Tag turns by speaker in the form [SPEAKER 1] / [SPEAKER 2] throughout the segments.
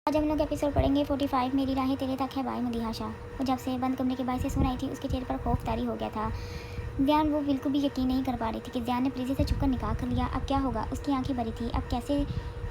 [SPEAKER 1] आज हम लोग एपिसोड पढ़ेंगे 45 मेरी राहें तेरे तक है बाय मदीहाशा। वो जब से बंद कमरे के बाहर से सुन आई थी उसके चेहरे पर खौफ तारी हो गया था। ध्यान वो बिल्कुल भी यकीन नहीं कर पा रही थी कि ध्यान ने प्रीति से छुपकर निकाह कर लिया। अब क्या होगा? उसकी आंखें भरी थी।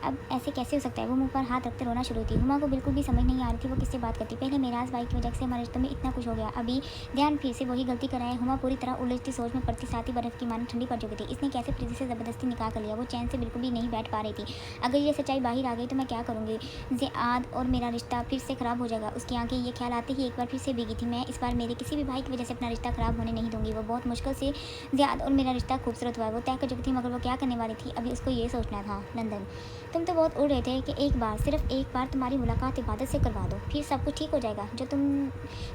[SPEAKER 1] अब ऐसे कैसे हो सकता है? वो मुंह पर हाथ रखते रोना शुरू थी। हुमा को बिल्कुल भी समझ नहीं आ रही थी वो किससे बात करती। पहले मेराज भाई की वजह से हमारे रिश्तों में इतना कुछ हो गया, अभी ध्यान फिर से वही गलती कराए। हुमा पूरी तरह उलझती सोच में पड़ती, साथ ही बर्फ की मानो ठंडी पड़ चुकी थी। इसने कैसे प्रीति से ज़बरदस्ती निकाह कर लिया? वो चैन से बिल्कुल भी नहीं बैठ पा रही थी। अगर ये सच्चाई बाहर आ गई तो मैं क्या करूँगी? ज़ियाद और मेरा रिश्ता फिर से ख़राब हो जाएगा। उसकी आंखें ये ख्याल आते ही एक बार फिर से भीगी थी। मैं इस बार मेरे किसी भी भाई की वजह से अपना रिश्ता ख़राब होने नहीं दूंगी। वो बहुत मुश्किल से ज़ियाद और मेरा रिश्ता खूबसूरत हुआ है। वो तय कर चुकी थी, मगर वो क्या करने वाली थी अभी उसको ये सोचना था। नंदन, तुम तो बहुत उड़ रहे थे कि एक बार, सिर्फ एक बार तुम्हारी मुलाकात इबादत से करवा दो, फिर सब कुछ ठीक हो जाएगा।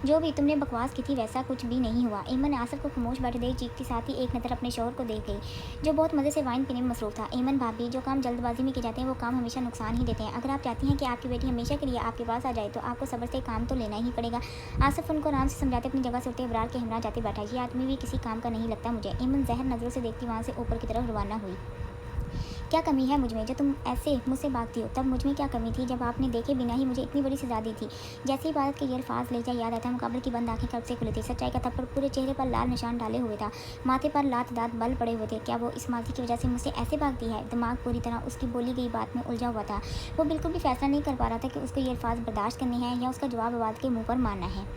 [SPEAKER 1] जो भी तुमने बकवास की थी वैसा कुछ भी नहीं हुआ। ईमन ने आसिफ को खामोश बैठे देख चीखती, साथ ही एक नज़र अपने शौहर को देख गई जो बहुत मज़े से वाइन पीने में मसरूफ़ था। ईमन भाभी, जो काम जल्दबाजी में किए जाते हैं वो काम हमेशा नुकसान ही देते हैं। अगर आप चाहती हैं कि आपकी बेटी हमेशा के लिए आपके पास आ जाए तो आपको सब्र से काम तो लेना ही पड़ेगा। आसिफ उनको आराम से समझाते अपनी जगह से उठते, अबरार के हमरा जाते बैठा। ये आदमी भी किसी काम का नहीं लगता मुझे। ईमन जहर नज़रों से देखती वहाँ से ऊपर की तरफ रवाना हुई। क्या कमी है मुझ में जो तुम ऐसे मुझसे भागती हो? तब मुझ में क्या कमी थी जब आपने देखे बिना ही मुझे इतनी बड़ी सजा दी थी? जैसे ही इबादत के ये अल्फाज ले जाए याद आता है, मुकाबले की बंद आंखें कब से खुली थी। सच्चाई का थप्पड़ पूरे चेहरे पर लाल निशान डाले हुए था, माथे पर लात दांत बल पड़े हुए थे। क्या वो इस माजी की वजह से मुझसे ऐसे भागती है? दिमाग पूरी तरह उसकी बोली गई बात में उलझा हुआ था। वो बिल्कुल भी फैसला नहीं कर पा रहा था कि उसको ये अल्फाज बर्दाश्त करने हैं या उसका जवाब इबादत के मुँह पर मारना है।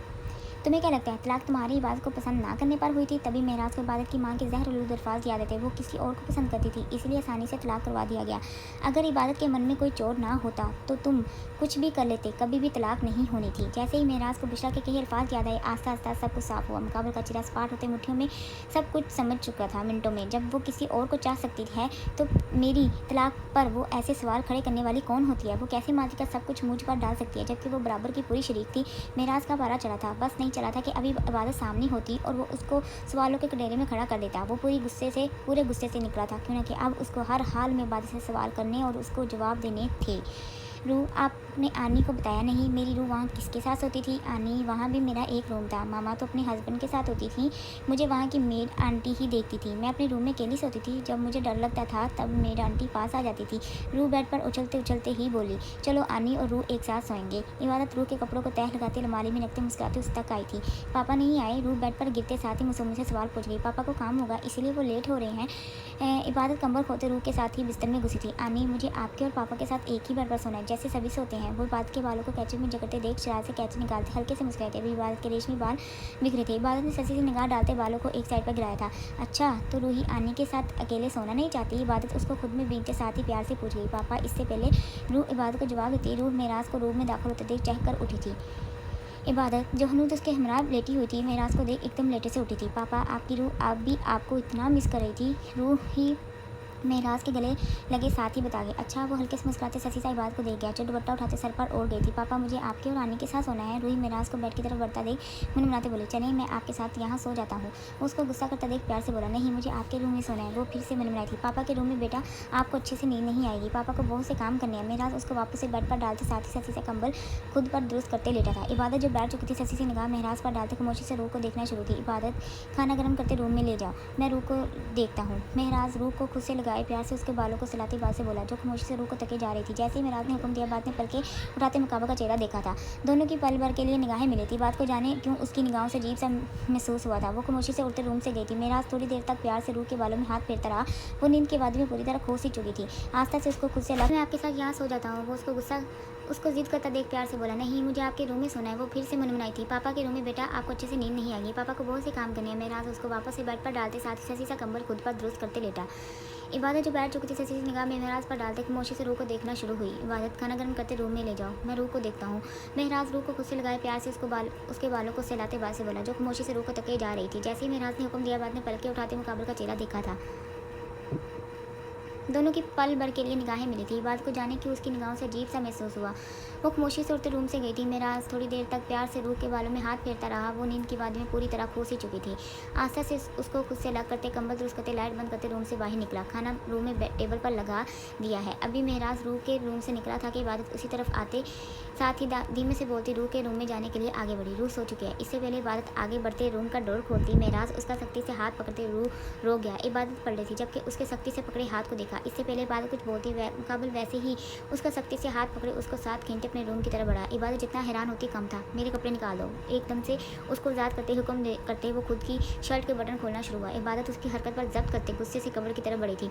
[SPEAKER 1] तुम्हें क्या लगता है तलाक तुम्हारी इबादत को पसंद ना करने पर हुई थी? तभी महराज को इबादत की मां के जहरलूद अल्फाज याद आते। वो किसी और को पसंद करती थी, इसलिए आसानी से तलाक करवा दिया गया। अगर इबादत के मन में कोई चोट ना होता तो तुम कुछ भी कर लेते, कभी भी तलाक नहीं होनी थी। जैसे ही महराज को बुशरा के कई अल्फाज याद आए, आस्ता आस्ता सब कुछ साफ हुआ। मुकाबले का चिरा सपाट होते मुट्ठियों में सब कुछ समझ चुका था मिनटों में। जब वो किसी और को चाह सकती है तो मेरी तलाक पर वो ऐसे सवाल खड़े करने वाली कौन होती है? वो कैसे माजी का सब कुछ मुझ पर डाल सकती है, जबकि वो बराबर की पूरी शरीक थी। महराज का पारा चढ़ा था, बस नहीं चला था कि अभी इबादत सामने होती और वो उसको सवालों के कटोरे में खड़ा कर देता। वो पूरे गुस्से से निकला था, क्यों ना कि अब उसको हर हाल में इबादत से सवाल करने और उसको जवाब देने थे। रूह, आपने आनी को बताया नहीं। मेरी रूह वहाँ किसके साथ होती थी? आनी, वहाँ भी मेरा एक रूम था। मामा तो अपने हस्बैंड के साथ होती थी, मुझे वहाँ की मेड आंटी ही देखती थी। मैं अपने रूम में अकेली सोती थी। जब मुझे डर लगता था तब मेड आंटी पास आ जाती थी। रूह बेड पर उछलते उछलते ही बोली, चलो आनी और रूह एक साथ सोएंगे। इबादत रूह के कपड़ों को तह लगाते अलमारी में रखते मुस्कुराते उस तक आई थी। पापा नहीं आए? रूह बेड पर गिरते साथ ही मासूमी से सवाल पूछ गई। पापा को काम होगा इसलिए वो लेट हो रहे हैं। इबादत कंबल खोते रूह के साथ ही बिस्तर में घुसी थी। आनी, मुझे आपके और पापा के साथ एक ही बेड पर सोना है, जैसे सभी सोते हैं। वो इबादत के बालों को कैंची में जकड़ते देख शरारत से कैंची निकालते हल्के से मुस्कुराते। अभी इबादत के रेशमी बाल बिखरे थे। इबादत ने ससी से निगाह डालते बालों को एक साइड पर गिराया था। अच्छा, तो रूही आनी के साथ अकेले सोना नहीं चाहती? इबादत उसको खुद में बीनते साथ ही प्यार से पूछ गई। पापा, इससे पहले रूह इबादत को जवाब देती रूह मेराज को रूम में दाखिल होते देख चहक कर उठी थी। इबादत, जो हनूद उसके हमरा लेटी हुई थी, मेराज को देख एकदम लेटे से उठी थी। पापा, आपकी रूह आप भी आपको इतना मिस कर रही थी? रूह ही महराज के गले लगे साथ ही बता गए। अच्छा, वो हल्के से मुस्कुराते ससी सा इबादत को देख गया जो दुपट्टा उठाते सर पर ओढ़ गई थी। पापा, मुझे आपके और रानी के साथ सोना है। रूही महराज को बेड की तरफ बढ़ता देख मुनमुनाते बोले, चले मैं आपके साथ यहाँ सो जाता हूँ। उसको गुस्सा करता देख प्यार से बोला, नहीं, मुझे आपके रूम में सोना है। वो फिर से मुनमुनाई थी। पापा के रूम में बेटा आपको अच्छे से नींद नहीं आएगी, पापा को बहुत से काम करने हैं। महराज उसको वापस से बेड पर डालते साथ ही ससी से कंबल खुद पर दुरुस्त करते लेटा था। इबादत जो बैठ चुकी थी ससी से निगाह महराज पर डालते खामोशी से रूह को देखना शुरू की। इबादत, खाना गर्म करते रूम में ले जाओ, मैं रूह को देखता हूँ। महराज रूह को खुद से लगाए प्यार से उसके बालों को सिलाती बात से बोला, जो खामोशी से रूह को तके जा रही थी। जैसे ही महराज ने हुक्म दिया, बात ने पलके उठाते मुकाबा का चेहरा देखा था। दोनों की पल भर के लिए निगाहें मिली थी। बात को जाने क्यों उसकी निगाहों से अजीब सा महसूस हुआ था। वो खामोशी से उठते रूम से गई थी। महराज थोड़ी देर तक प्यार से रूह के बालों में हाथ फेरता रहा। वो नींद के बाद में पूरी तरह खो सी चुकी थी। आस्था से उसको खुद से लगा, मैं आपके साथ यहाँ सो जाता हूँ। वो उसको जिद करता देख प्यार से बोला, नहीं, मुझे आपके रूम में सोना है। वो फिर से मनमनाई थी। पापा के रूम में बेटा आपको अच्छे से नींद नहीं आएगी, पापा को बहुत से काम करने हैं। महराज उसको वापस से बेड पर डालते साथ ही ससी सा कंबल खुद पर दुरुस्त करते लेटा। इबादत जो बैठ चुकी थी ससी से निगाह में महराज पर डालते खामोशी से रूह को देखना शुरू हुई। इबादत, खाना गर्म करते रूम में ले जाओ, मैं रूह को देखता हूँ। महराज रूह को खुद से लगाए प्यार से उसके बालों को सहलाते बात से बोला, जो खामोशी से रूह को तके जा रही थी। जैसे ही महराज ने हुक्म दिया, बाद ने पलके उठाते मुकाबले का चेहरा देखा था। दोनों की पल भर के लिए निगाहें मिली थी। बात को जाने की उसकी निगाहों से अजीब सा महसूस हुआ। वो खामोशी से उठते रूम से गई थी। महराज थोड़ी देर तक प्यार से रूह के बालों में हाथ फेरता रहा। वो नींद की वादी में पूरी तरह खो सी चुकी थी। आस्था से उसको खुद से अलग करते कंबल दुरुस्त करते लाइट बंद करते रूम से बाहर निकला। खाना रूम में टेबल पर लगा दिया है। अभी महराज रूह के रूम से निकला था कि इबादत उसी तरफ आते साथ ही धीमे से बोलती रूह के रूम में जाने के लिए आगे बढ़ी। रूह सो चुकी है। इससे पहले इबादत आगे बढ़ते रूम का डोर खोलती, महराज उसका सख्ती से हाथ पकड़ते रूह रो गया। इबादत पड़ रही थी जबकि उसके सख्ती से पकड़े हाथ को देखा। देखा। इससे पहले इबादत कुछ बोलती मुकाबल वैसे ही उसका सख्ती से हाथ पकड़े उसको साथ खींचते अपने रूम की तरफ बढ़ा। इबादत जितना हैरान होती कम था। मेरे कपड़े निकाल दो, एकदम से उसको आज़ाद करते हुक्म करते वो खुद की शर्ट के बटन खोलना शुरू हुआ। इबादत उसकी हरकत पर जब्त करते गुस्से से कब्र की तरफ बढ़ी थी।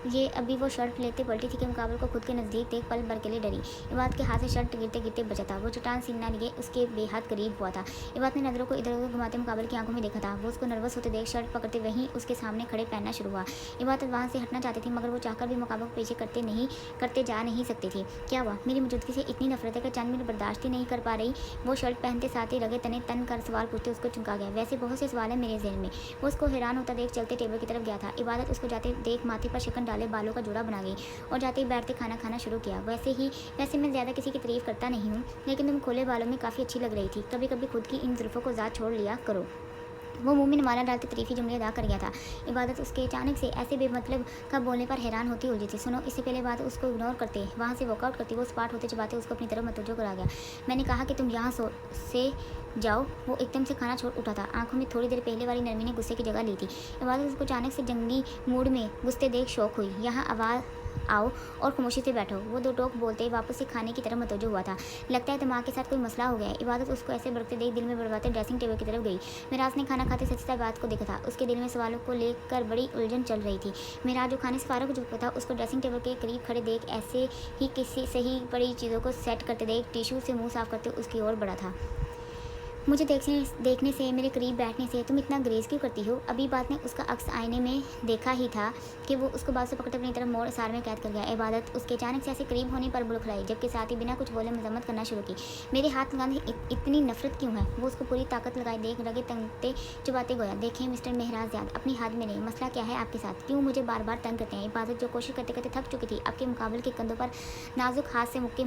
[SPEAKER 1] ये अभी वो शर्ट लेते पलटी थी कि मुकाबल को खुद के नज़दीक देख पल भर के लिए डरी। इबादत के हाथ से शर्ट गिरते गिरते बचा था। वो चट्टान सीना लिए उसके बेहद करीब हुआ था। इबादत ने नज़रों को इधर उधर घुमाते मुकाबल की आंखों में देखा था। वो उसको नर्वस होते देख शर्ट पकड़ते वहीं उसके सामने खड़े पहनना शुरू हुआ। इबादत वहाँ से हटना चाहती थी मगर वो चाहकर भी मुकाबल को पीछे करते जा नहीं सकती थी। क्या हुआ? मेरी मौजूदगी से इतनी नफरत है कि चंद मिनट बर्दाश्त ही नहीं कर पा रही। वो शर्ट पहनते साथ ही लगे तने तन कर सवाल पूछते उसको चुका गया। वैसे बहुत से सवाल है मेरे जहन में। वो उसको हैरान होता देख चलते टेबल की तरफ गया था। इबादत उसको जाते देख माथे पर शिकन डाले बालों का जोड़ा बना गई और जाते ही बैठते खाना खाना शुरू किया। वैसे मैं ज़्यादा किसी की तारीफ करता नहीं हूँ, लेकिन तुम खोले बालों में काफ़ी अच्छी लग रही थी। कभी कभी खुद की इन जुल्फ़ों को ज़ात छोड़ लिया करो। वो मुंह में नवाला डालते तरीफी जुमले अदा कर गया था। इबादत उसके अचानक से ऐसे बेमतलब का बोलने पर हैरान होती उलझी थी। सुनो, इससे पहले बात उसको इग्नोर करते वहाँ से वॉकआउट करती वो स्पार्ट होते चबाते उसको अपनी तरफ मतवज्जो करा गया। मैंने कहा कि तुम यहाँ से जाओ। वो एकदम से खाना छोड़ उठा था। आंखों में थोड़ी देर पहले वाली नरमी ने गुस्से की जगह ली थी। इबादत उसको अचानक से जंगी मूड में गुस्से देख शौक हुई। यहाँ आवाज़ आओ और खामोशी से बैठो। वो दो टोक बोलते ही वापस से खाने की तरफ मतवज्जो हुआ था। लगता है दिमाग के साथ कोई मसला हो गया है। इबादत उसको ऐसे बढ़ते देख दिल में बड़वाते ड्रेसिंग टेबल की तरफ गई। मिराज ने खाना खाते सच्ची बात को देखा था। उसके दिल में सवालों को लेकर बड़ी उलझन चल रही थी। मिराज जो खाने से फारग हो चुका था उसको ड्रेसिंग टेबल के करीब खड़े देख ऐसे ही किसी सही बड़ी चीज़ों को सेट करते देख टिश्यू से मुँह साफ करते उसकी ओर बढ़ा था। मुझे देखने से मेरे करीब बैठने से तुम इतना ग्रेज क्यों करती हो? अभी बात ने उसका अक्स आईने में देखा ही था कि वो उसको बात से पकड़ते अपनी तरफ मोड़ सार में कैद कर गया। इबादत उसके अचानक से ऐसे करीब होने पर बुड़खड़ाई जबकि साथ ही बिना कुछ बोले मजम्मत करना शुरू की। मेरे हाथ लगाने इतनी नफरत क्यों है? वो उसको पूरी ताकत लगाए देख लगे तंगते चुबाते गोया। देखें मिस्टर महराज, अपनी हाथ में नहीं, मसला क्या है आपके साथ? क्यों मुझे बार बार तंग करते हैं? इबादत जो कोशिश करते करते थक चुकी थी आपके मुकाबले के कंधों पर नाजुक हाथ से मुक्के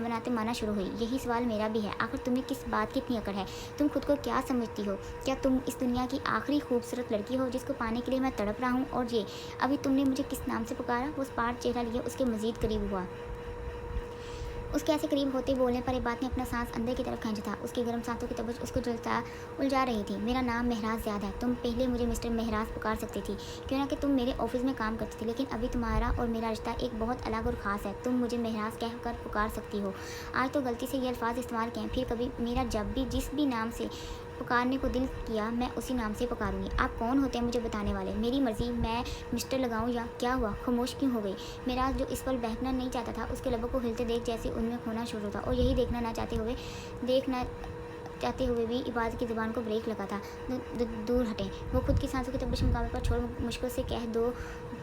[SPEAKER 1] बनाते माना शुरू हुई। यही सवाल मेरा भी है, आखिर तुम्हें किस बात की इतनी अकड़ है? तुम खुद को क्या समझती हो? क्या तुम इस दुनिया की आखिरी खूबसूरत लड़की हो जिसको पाने के लिए मैं तड़प रहा हूँ? और ये अभी तुमने मुझे किस नाम से पुकारा? वो स्पार्ट चेहरा लिए उसके मजीद करीब हुआ। उसके ऐसे करीब होते बोलने पर एक बात ने अपना सांस अंदर की तरफ खींचा था। उसकी गर्म सांसों की तवज्जो उसको उलझा रही थी। मेरा नाम महराज ज़्यादा है। तुम पहले मुझे मिस्टर महराज पुकार सकती थी, क्यों ना कि तुम मेरे ऑफिस में काम करती थी, लेकिन अभी तुम्हारा और मेरा रिश्ता एक बहुत अलग और ख़ास है। तुम मुझे महराज कहकर पुकार सकती हो। आज तो गलती से ये अल्फाज इस्तेमाल किए, फिर कभी मेरा जब भी जिस भी नाम से पुकारने को दिल किया मैं उसी नाम से पुकारूंगी। आप कौन होते हैं मुझे बताने वाले? मेरी मर्जी, मैं मिस्टर लगाऊं या क्या हुआ? खामोश क्यों हो गई? मेरा जो इस पल बहकना नहीं चाहता था उसके लबों को हिलते देख जैसे उनमें खोना शुरू था और यही देखना चाहते हुए भी इबादत की ज़ुबान को ब्रेक लगा था। दूर हटे। वो खुद की सांसों की तपिश मुकाबले पर छोड़ मुश्किल से कह दो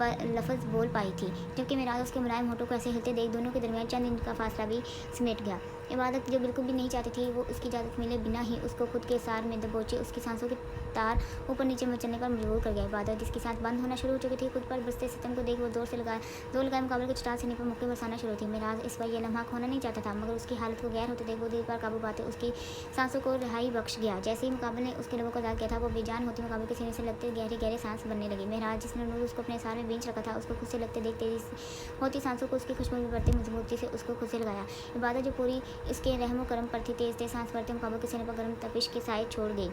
[SPEAKER 1] लफ्ज़ बोल पाई थी, जबकि मेराज उसके मुलायम होठों को ऐसे हिलते देख दोनों के दरमियान चंद इंच का फासला भी समेट गया। इबादत जो बिल्कुल भी नहीं चाहती थी वो उसकी इजाज़त मिले बिना ही उसको खुद के सार में दबोचे उसकी सांसों के तार ऊपर नीचे मचलने पर मजबूर कर गया। इबादत जिसकी सांस बंद होना शुरू हो चुकी थी खुद पर बसते सितम को देख वो जोर लगाए मुकाबले के चटाल सीने पर मुक्के बरसाना शुरू थी। मिराज इस बार यह लम्हा खोना नहीं चाहता था, मगर उसकी हालत को गैर होते देख वो दिल पर काबू पाते उसकी सांसों को रिहाई बख्श गया। जैसे ही मुकाबले ने उसके लोगों को आज़ाद किया था वो बेजान होती मुकाबले के सीने से लगते गहरे गहरे सांस बनने लगी। महराज जिसने नूर उसको अपने सार में बेंच रखा था उसको खुद से लगते देख तेजी होती सांसों को उसकी खुशबू में बढ़ते मजबूती से उसको खुद से लगाया। इबादत जो पूरी इसके रहमो करम पर थी तेज सांस भरते मुकाबले के सीने पर गर्म तपिश के साए छोड़ गई।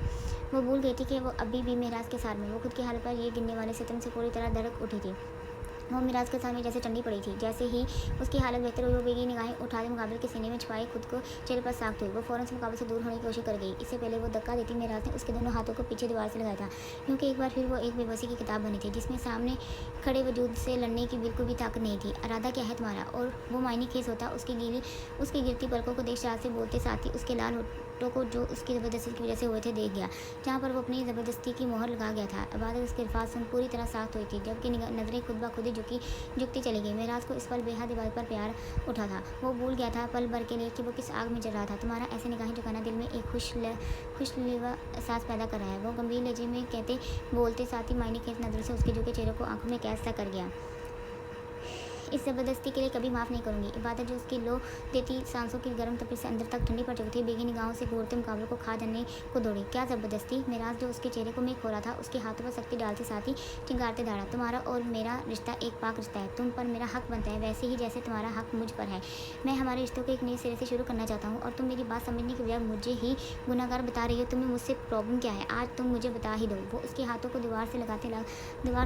[SPEAKER 1] वो भूल गई थी कि वो अभी भी महराज के सार में वो खुद की हालत पर ये गिनने वाले सितम से पूरी तरह धड़क उठी थी। वो मिराज के सामने जैसे टंडी पड़ी थी। जैसे ही उसकी हालत बेहतर हुई वो बेगी निगाहें उठाते मुकाबले के सीने में छुपाई खुद को चेहरे पर साख्त हुई। वो फ़ौरन से मुकाबले से दूर होने की कोशिश कर गई। इससे पहले वो धक्का देती मिराज ने उसके दोनों हाथों को पीछे दीवार से लगाया था, क्योंकि एक बार फिर वो एक बेबसी की किताब बनी थी जिसमें सामने खड़े वजूद से लड़ने की बिल्कुल भी ताकत नहीं थी। इरादा क्या है तुम्हारा? और वो मायनी खेस होता उसकी गिरती पलकों को देख शराब से बोलते साथ ही उसके लाल होठों को जो उसकी ज़बरदस्ती की वजह से हुए थे देख गया, जहाँ पर वो अपनी ज़बरदस्ती की मोहर लगा गया था। इबादत उसके अल्फाज सुन पूरी तरह साख्त हुई थी, जबकि नज़रें खुद ब खुद झुकती चली गई। महराज को इस पल बेहद इबादत पर प्यार उठा था। वो भूल गया था पल भर के लिए कि वो किस आग में जल रहा था। तुम्हारा ऐसे निगाहें झुकाना दिल में एक खुशलिवा एहसास पैदा कर रहा है, वो गंभीर लहजे में कहते बोलते साथ ही मायने खेत नजरों से उसके झुके चेहरे को आंखों में कैद सा कर गया। इस ज़बरदस्ती के लिए कभी माफ़ नहीं करूँगी। इबादत जो उसकी लो देती सांसों की गर्म तपिश से अंदर तक ठंडी पड़ चुकी थी, बेगी निगाहों से घूरते मुकाबलों को खा जाने को दौड़ी। क्या ज़बरदस्ती? मेराज जो उसके चेहरे को मैं खो रहा था, उसके हाथों पर सख्ती डालते साथ ही चिंगारते दौड़ा। तुम्हारा और मेरा रिश्ता एक पाक रिश्ता है। तुम पर मेरा हक बनता है, वैसे ही जैसे तुम्हारा हक मुझ पर है। मैं हमारे रिश्तों को एक नए सिरे से शुरू करना चाहता हूँ और तुम मेरी बात समझने के बजाय मुझे ही गुनाहगार बता रही हो। तुम्हें मुझसे प्रॉब्लम क्या है? आज तुम मुझे बता ही दो। वो उसके हाथों को दीवार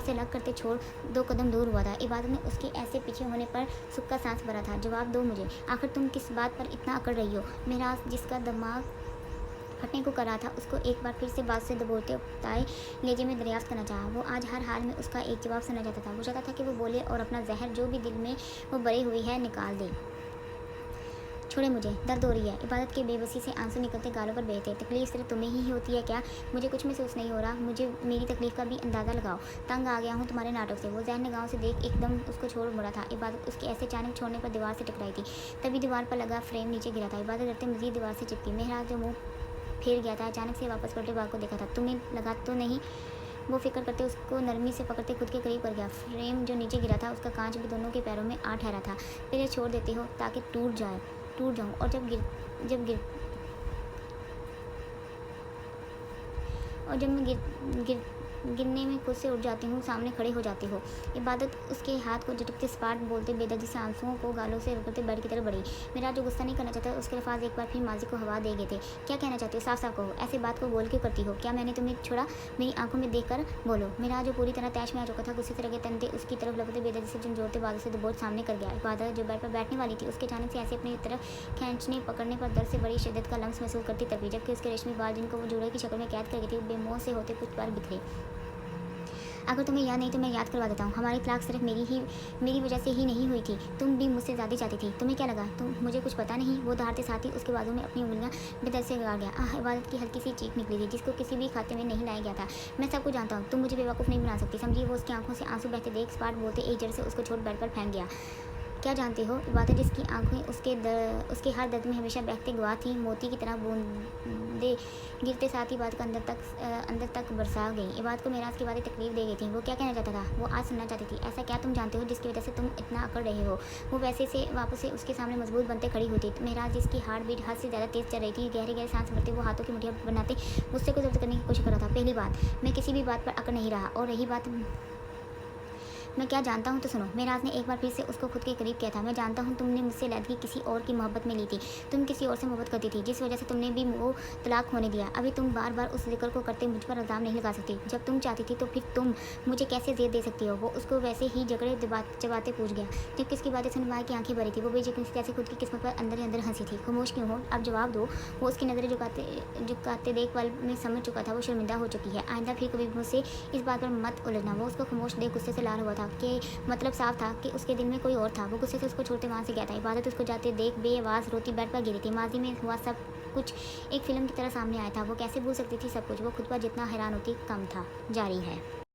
[SPEAKER 1] से लग करते छोड़ 2 कदम दूर हुआ था। इबादत ने उसके ऐसे पीछे होने पर सुख का सांस भरा था। जवाब दो मुझे, आखिर तुम किस बात पर इतना अकड़ रही हो? मेराज जिसका दिमाग फटने को करा था, उसको एक बार फिर से बात से दबोचते उकताए लहजे में दरियाफ्त करना चाहा। वो आज हर हाल में उसका एक जवाब सुनना चाहता था। वो चाहता था कि वो बोले और अपना जहर जो भी दिल में वो भरी हुई है निकाल दे। छोड़े मुझे, दर्द हो रही है। इबादत के बेबसी से आंसू निकलते गालों पर बहते। तकलीफ सिर्फ तुम्हें ही होती है क्या? मुझे कुछ महसूस नहीं हो रहा। मुझे मेरी तकलीफ का भी अंदाज़ा लगाओ। तंग आ गया हूँ तुम्हारे नाटक से। वो जहर निगाहों से देख एकदम उसको छोड़ मुड़ा था। इबादत उसके ऐसे अचानक छोड़ने पर दीवार से टकराई थी। तभी दीवार पर लगा फ्रेम नीचे गिरा था। इबादत डरते मजीद दीवार से चिपकी। मेहराज जो मुँह फेर गया था, अचानक से वापस पलटे बाग को देखा था। तुम्हें लगा तो नहीं? वो फिक्र करते उसको नरमी से पकड़ते खुद के करीब कर गया। फ्रेम जो नीचे गिरा था, उसका कांच भी दोनों के पैरों में आ ठहरा था। फिर ये छोड़ देते हो ताकि टूट जाऊं और जब मैं गिरने में खुद से उठ जाती हूँ, सामने खड़े हो जाती हो। इबादत उसके हाथ को झटकते स्पाट बोलते बेदर्दी से आंसुओं को गालों से रगड़ते बेड की तरफ बढ़ी। मेरा जो गुस्सा नहीं करना चाहता, उसके अल्फाज एक बार फिर माजी को हवा दे गए थे। क्या कहना चाहती हो? साफ साफ कहो। ऐसी बात को बोल क्यों करती हो? क्या मैंने तुम्हें छोड़ा? मेरी आंखों में देख कर बोलो। मेरा जो पूरी तरह तैश में आ चुका था, गुस्से से लगे तनते उसकी तरफ लगते बेदर्दी से झंझोड़ते बालों से दबोच सामने कर गया। इबादत जो बेड पर बैठने वाली थी, उसके अचानक से ऐसे अपनी तरफ खींचने पकड़ने पर दर्द से बड़ी शिद्दत का लम्स महसूस करती तभी, जबकि उसके रेशमी बाल जिनको वो जूड़े की शक्ल में कैद कर गई थी, बेमोह से होते कुछ बार बिखरे। अगर तुम्हें याद नहीं तो मैं याद करवा देता हूँ। हमारी तलाक सिर्फ मेरी वजह से ही नहीं हुई थी। तुम भी मुझसे ज़्यादा चाहती थी। तुम्हें क्या लगा तुम मुझे कुछ पता नहीं? वो दहाड़ते साथ ही उसके बाजू में अपनी उंगलियां बेदर्द से गाड़ गया। इबादत की हल्की सी चीख निकली थी, जिसको किसी भी खाते में नहीं लाया गया था। मैं सब कुछ जानता हूँ, तुम मुझे बेवकूफ़ नहीं बना सकती, समझिए। वो उसकी आंखों से आंसू बहते देख स्पाट बोलते एक जड़ से उसको छोड़ बेड पर फेंक गया। क्या जानते हो? इबादत जिसकी आंखें उसके हर दर्द में हमेशा बहते गवाह थी, मोती की तरह बूंदे गिरते साथ ही बात का अंदर तक बरसा गई। इबादत को मेराज की बातें तकलीफ दे गई थी। वो क्या कहना चाहता था, वो आज सुनना चाहती थी। ऐसा क्या तुम जानते हो जिसकी वजह से तुम इतना अकड़ रहे हो? वो वैसे से वापस से उसके सामने मजबूत बनते खड़ी हुई थी। मेराज जिसकी हार्ट बीट हद से ज़्यादा तेज़ चल रही थी, गहरे गहरे सांस भरते वो हाथों की मुठ्ठियां बनाते गुस्से को जब्त करने की कोशिश कर रहा था। पहली बात, मैं किसी भी बात पर अकड़ नहीं रहा, और रही बात मैं क्या जानता हूँ तो सुनो। मेराज ने एक बार फिर से उसको खुद के करीब किया था। मैं जानता हूँ तुमने मुझसे लैदगी किसी और की मोहब्बत में ली थी। तुम किसी और से मोहब्बत करती थी, जिस वजह से तुमने भी वो तलाक होने दिया। अभी तुम बार बार उस जिक्र को करते मुझ पर इल्ज़ाम नहीं लगा सकती। जब तुम चाहती थी तो फिर तुम मुझे कैसे जेद दे सकती हो? वो उसको वैसे ही झगड़े चबाते पूछ गया। जब किसकी बातें सुन माँ की आंखें भरी थी। वो बेयकीनी से जैसे खुद की किस्मत पर अंदर ही अंदर हंसी थी। खामोश क्यों हो? अब जवाब दो। वो उसकी नज़रें झुकाते देख पल में समझ चुका था वो शर्मिंदा हो चुकी है। आइंदा फिर कभी मुझसे इस बात पर मत उलझना। वो उसको खामोश देख गुस्से से लाल हुआ था कि मतलब साफ था कि उसके दिल में कोई और था। वो गुस्से से उसको छोड़ते वहाँ से गया था। इबादत उसको जाते देख बेआवाज़ रोती बेड पर गिरी थी। माजी में हुआ सब कुछ एक फिल्म की तरह सामने आया था। वो कैसे भूल सकती थी सब कुछ? वो खुद पर जितना हैरान होती कम था। जारी है।